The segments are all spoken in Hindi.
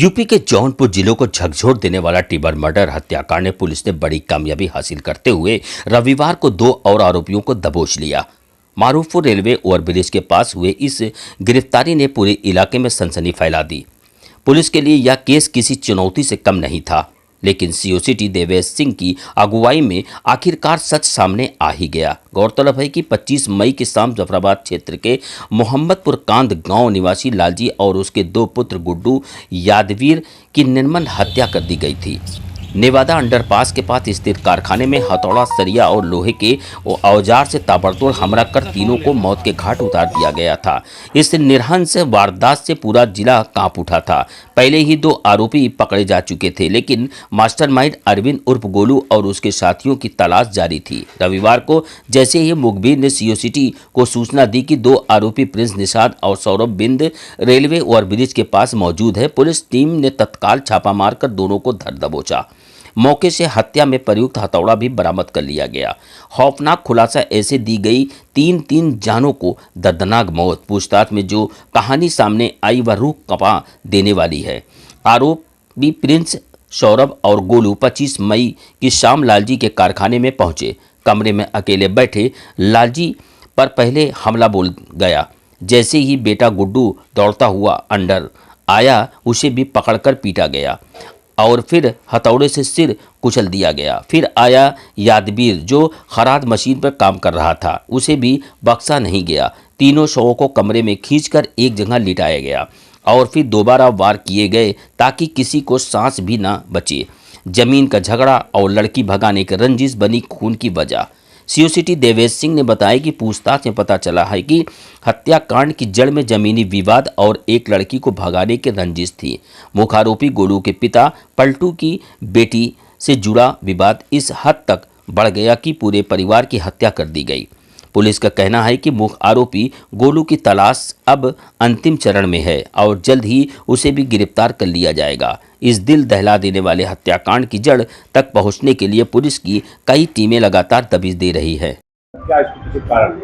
यूपी के जौनपुर जिले को झकझोर देने वाला टिबर मर्डर हत्याकांड में पुलिस ने बड़ी कामयाबी हासिल करते हुए रविवार को 2 और आरोपियों को दबोच लिया। मारूपुर रेलवे ओवरब्रिज के पास हुए इस गिरफ्तारी ने पूरे इलाके में सनसनी फैला दी। पुलिस के लिए यह केस किसी चुनौती से कम नहीं था, लेकिन सीओसीटी देवेश सिंह की अगुवाई में आखिरकार सच सामने आ ही गया। गौरतलब है कि 25 मई की शाम जफराबाद क्षेत्र के मोहम्मदपुर कांद गांव निवासी लालजी और उसके 2 पुत्र गुड्डू यादवीर की निर्मम हत्या कर दी गई थी। नेवादा अंडरपास के पास स्थित कारखाने में हथौड़ा, सरिया और लोहे के औजार से ताबड़तोड़ हमला कर तीनों को मौत के घाट उतार दिया गया था। इस निरहंस वारदात से पूरा जिला कांप उठा था। पहले ही 2 आरोपी पकड़े जा चुके थे, लेकिन मास्टरमाइंड अरविंद उर्फ गोलू और उसके साथियों की तलाश जारी थी। रविवार को जैसे ही मुखबिर ने सीओसीटी को सूचना दी कि 2 आरोपी प्रिंस निषाद और सौरभ बिंद रेलवे ओवरब्रिज के पास मौजूद है, पुलिस टीम ने तत्काल छापा मारकर दोनों को धर दबोचा। मौके से हत्या में प्रयुक्त हथौड़ा भी बरामद कर लिया गया। खौफनाक खुलासा ऐसे दी गई 3 जानों को दर्दनाक मौत। पूछताछ में जो कहानी सामने आई वह रूह कंपा देने वाली है। आरोपी प्रिंस, सौरभ और गोलू 25 मई की शाम लालजी के कारखाने में पहुंचे। कमरे में अकेले बैठे लालजी पर पहले हमला बोल गया। जैसे ही बेटा गुड्डू दौड़ता हुआ अंदर आया, उसे भी पकड़कर पीटा गया और फिर हथौड़े से सिर कुचल दिया गया। फिर आया यादवीर, जो खराद मशीन पर काम कर रहा था, उसे भी बख्शा नहीं गया। तीनों शवों को कमरे में खींचकर एक जगह लिटाया गया और फिर दोबारा वार किए गए ताकि किसी को सांस भी ना बचे। जमीन का झगड़ा और लड़की भगाने की रंजिश बनी खून की वजह। सीओसीटी देवेश सिंह ने बताया कि पूछताछ में पता चला है कि हत्याकांड की जड़ में जमीनी विवाद और एक लड़की को भगाने की रंजिश थी। मुख्य आरोपी गोलू के पिता पलटू की बेटी से जुड़ा विवाद इस हद तक बढ़ गया कि पूरे परिवार की हत्या कर दी गई। पुलिस का कहना है कि मुख्य आरोपी गोलू की तलाश अब अंतिम चरण में है और जल्द ही उसे भी गिरफ्तार कर लिया जाएगा। इस दिल दहला देने वाले हत्याकांड की जड़ तक पहुंचने के लिए पुलिस की कई टीमें लगातार दबिश दे रही है। क्या इसके पीछे कारण?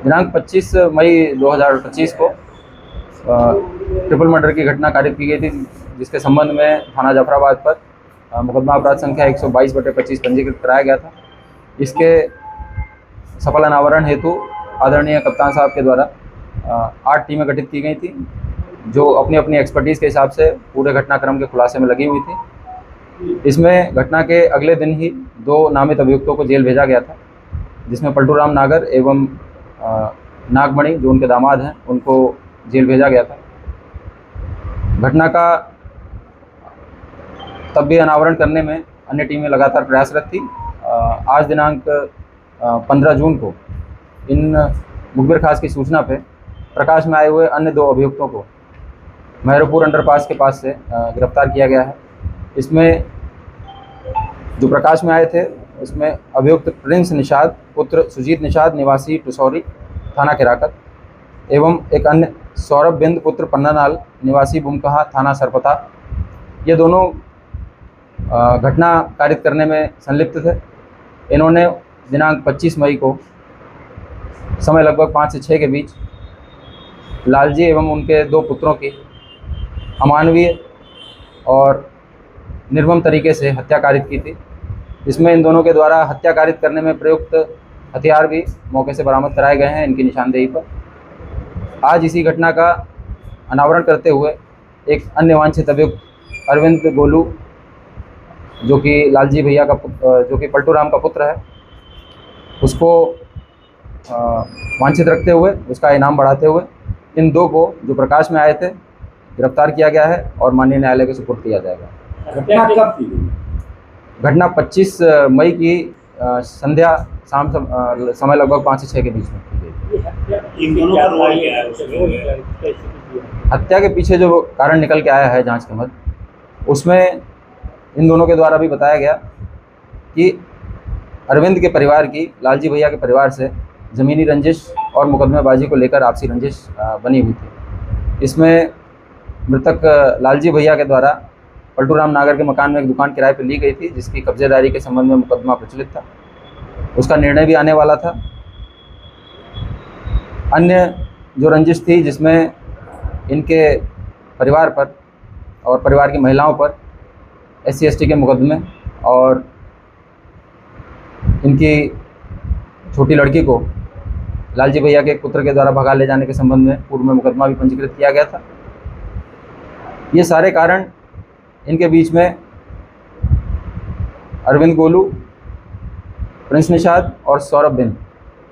दिनांक 25 मई 2025 को ट्रिपल मर्डर की घटना कारित की गई थी, जिसके संबंध में थाना जफराबाद पर मुकदमा अपराध संख्या 122/25 पंजीकृत कराया गया था। इसके सफल अनावरण हेतु आदरणीय कप्तान साहब के द्वारा 8 टीमें गठित की गई थी, जो अपनी अपनी एक्सपर्टीज़ के हिसाब से पूरे घटनाक्रम के खुलासे में लगी हुई थी। इसमें घटना के अगले दिन ही 2 नामित अभियुक्तों को जेल भेजा गया था, जिसमें पलटूराम नागर एवं नागमणि, जो उनके दामाद हैं, उनको जेल भेजा गया था। घटना का तब भी अनावरण करने में अन्य टीमें लगातार प्रयासरत थी। आज दिनांक 15 जून को इन मुखबिर खास की सूचना पे प्रकाश में आए हुए अन्य 2 अभियुक्तों को महरुपुर अंडरपास के पास से गिरफ्तार किया गया है। इसमें जो प्रकाश में आए थे, इसमें अभियुक्त प्रिंस निषाद पुत्र सुजीत निषाद निवासी टुसौरी थाना केराकत एवं एक अन्य सौरभ बिंद पुत्र पन्नानाल निवासी बुमकहा थाना सरपता, ये दोनों घटना कारित करने में संलिप्त थे। इन्होंने दिनांक 25 मई को समय लगभग 5 से 6 के बीच लालजी एवं उनके 2 पुत्रों की अमानवीय और निर्मम तरीके से हत्या कारित की थी। इसमें इन दोनों के द्वारा हत्या कारित करने में प्रयुक्त हथियार भी मौके से बरामद कराए गए हैं इनकी निशानदेही पर। आज इसी घटना का अनावरण करते हुए एक अन्य वांछित अभियुक्त अरविंद गोलू, जो कि लालजी भैया का जो कि पलटूराम का पुत्र है, उसको वांछित रखते हुए, उसका इनाम बढ़ाते हुए इन 2 को, जो प्रकाश में आए थे, गिरफ्तार किया गया है और माननीय न्यायालय के सुपुर्द किया जाएगा। घटना कब थी? घटना 25 मई की संध्या शाम समय लगभग 5 से 6 के बीच में की गई। इन दोनों का रोल क्या है उसमें? हत्या के पीछे जो कारण निकल के आया है जांच के मध्य, उसमें इन दोनों के द्वारा भी बताया गया कि अरविंद के परिवार की लालजी भैया के परिवार से ज़मीनी रंजिश और मुकदमेबाजी को लेकर आपसी रंजिश बनी हुई थी। इसमें मृतक लालजी भैया के द्वारा पलटूराम नागर के मकान में एक दुकान किराए पर ली गई थी, जिसकी कब्जेदारी के संबंध में मुकदमा प्रचलित था। उसका निर्णय भी आने वाला था। अन्य जो रंजिश थी, जिसमें इनके परिवार पर और परिवार की महिलाओं पर SC/ST के मुकदमे और इनकी छोटी लड़की को लालजी भैया के एक पुत्र के द्वारा भगा ले जाने के संबंध में पूर्व में मुकदमा भी पंजीकृत किया गया था। ये सारे कारण इनके बीच में अरविंद गोलू, प्रिंस निषाद और सौरभ बिंद,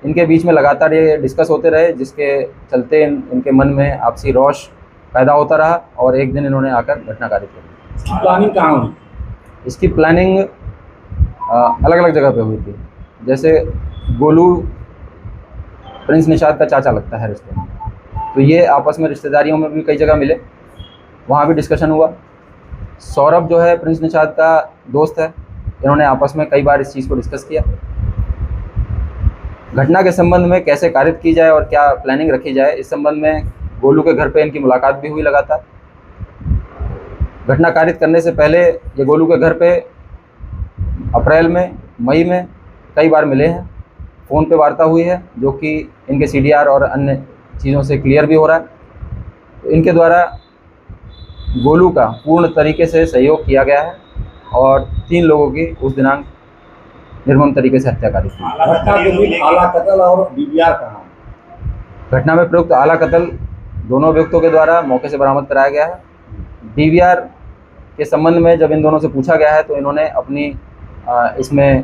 इनके बीच में लगातार ये डिस्कस होते रहे, जिसके चलते इनके मन में आपसी रोष पैदा होता रहा और एक दिन इन्होंने आकर घटना कारित कर दी। प्लानिंग कहाँ हुई? इसकी प्लानिंग अलग अलग जगह पे हुई थी। जैसे गोलू प्रिंस निषाद का चाचा लगता है रिश्ते में, तो ये आपस में रिश्तेदारियों में भी कई जगह मिले, वहाँ भी डिस्कशन हुआ। सौरभ जो है प्रिंस निषाद का दोस्त है, इन्होंने आपस में कई बार इस चीज़ को डिस्कस किया। घटना के संबंध में कैसे कारित की जाए और क्या प्लानिंग रखी जाए, इस संबंध में गोलू के घर पे इनकी मुलाकात भी हुई लगातार। घटना कारित करने से पहले ये गोलू के घर पे अप्रैल में, मई में कई बार मिले हैं, फ़ोन पे वार्ता हुई है, जो कि इनके CDR और अन्य चीज़ों से क्लियर भी हो रहा है। तो इनके द्वारा गोलू का पूर्ण तरीके से सहयोग किया गया है और 3 लोगों की उस दिनांक निर्मम तरीके से हत्या कारित की। घटना के दिन आला कत्ल और DVR कहाँ? घटना में प्रयुक्त आला कत्ल दोनों अभियुक्तों के द्वारा मौके से बरामद कराया गया है। DVR के संबंध में जब इन दोनों से पूछा गया है तो इन्होंने अपनी इसमें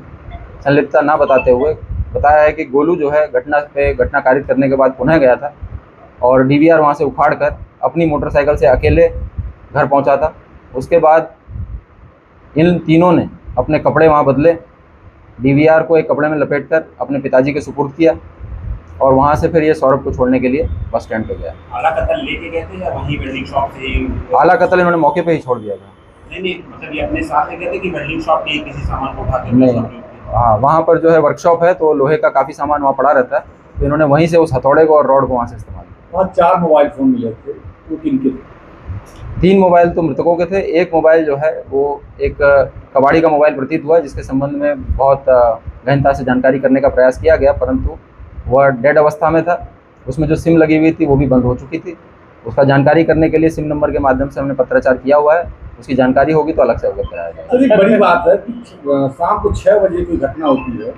संलिप्तता ना बताते हुए बताया है कि गोलू जो है घटना कारित करने के बाद पुनः गया था और DVR वहाँ से उखाड़ कर अपनी मोटरसाइकिल से अकेले घर पहुँचा था। उसके बाद इन तीनों ने अपने कपड़े वहाँ बदले, DVR को एक कपड़े में लपेटकर अपने पिताजी के सुपुर्द किया और वहाँ से फिर ये सौरभ को छोड़ने के लिए बस स्टैंड पे गया। आला कत्ल लेके गए थे या वहीं वेल्डिंग शॉप से ही? आला कत्ल इन्होंने मौके पे ही छोड़ दिया था। नहीं, मतलब ये अपने साथ ले गए थे कि वेल्डिंग शॉप पे किसी सामान को उठा के? नहीं, हाँ, वहाँ पर जो है वर्कशॉप है तो लोहे का काफ़ी सामान वहाँ पड़ा रहता है, तो इन्होंने वहीं से उस हथौड़े को और रॉड को वहाँ से इस्तेमाल किया। वहाँ 4 मोबाइल फ़ोन मिले थे, वो किनके थे? 3 मोबाइल तो मृतकों के थे, एक मोबाइल जो है वो एक कबाड़ी का मोबाइल प्रतीत हुआ, जिसके संबंध में बहुत गहनता से जानकारी करने का प्रयास किया गया, परंतु वह डेड अवस्था में था। उसमें जो सिम लगी हुई थी वो भी बंद हो चुकी थी। उसका जानकारी करने के लिए सिम नंबर के माध्यम से हमने पत्राचार किया हुआ है, उसकी जानकारी होगी तो अलग से अवगत कराया जाएगा। सर, एक बड़ी बात है कि शाम को 6 बजे कोई घटना होती है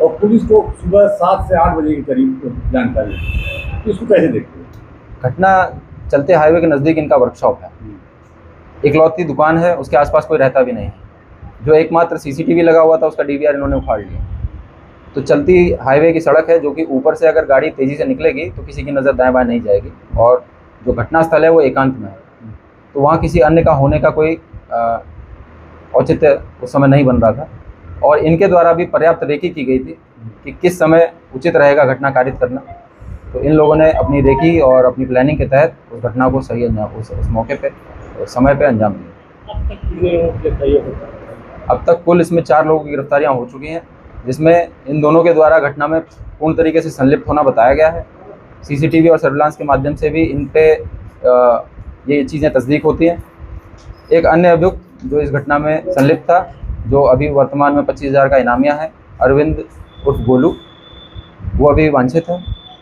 और पुलिस को सुबह 7 से 8 बजे के करीब जानकारी है, तो इसको कैसे देखते हैं? घटना चलते हाईवे के नज़दीक इनका वर्कशॉप है, इकलौती दुकान है, उसके आसपास कोई रहता भी नहीं है। जो एकमात्र CCTV लगा हुआ था उसका DVR इन्होंने उखाड़ लिया। तो चलती हाईवे की सड़क है, जो कि ऊपर से अगर गाड़ी तेज़ी से निकलेगी तो किसी की नज़र दाएं बाएं नहीं जाएगी, और जो घटना स्थल है वो एकांत में है, तो वहाँ किसी अन्य का होने का कोई औचित्य उस समय नहीं बन रहा था। और इनके द्वारा भी पर्याप्त रेकी की गई थी कि किस समय उचित रहेगा घटना कारित करना, तो इन लोगों ने अपनी रेकी और अपनी प्लानिंग के तहत उस घटना को सही अंजाम, उस मौके पे समय पे अंजाम दिया। अब तक कुल इसमें 4 लोगों की गिरफ्तारियां हो चुकी हैं, जिसमें इन दोनों के द्वारा घटना में पूर्ण तरीके से संलिप्त होना बताया गया है। CCTV और सर्विलांस के माध्यम से भी इन पे ये चीज़ें तस्दीक होती हैं। एक अन्य अभियुक्त जो इस घटना में संलिप्त था, जो अभी वर्तमान में 25,000 का इनामिया है, अरविंद उर्फ गोलू, वो अभी वांछित है।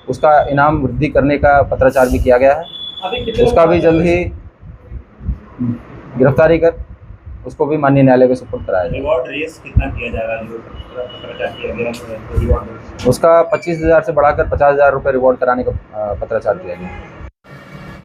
उसका इनाम वृद्धि करने का पत्राचार भी किया गया है। उसका भी जल्द ही गिरफ्तारी कर उसको भी माननीय न्यायालय के सुपुर्द कराया जाएगा। रिवॉर्ड रेस कितना किया जाएगा जो पत्राचार किया गया है? रिवॉर्ड उसका 25,000 से बढ़ाकर 50,000 रुपये रिवॉर्ड कराने का पत्राचार किया गया।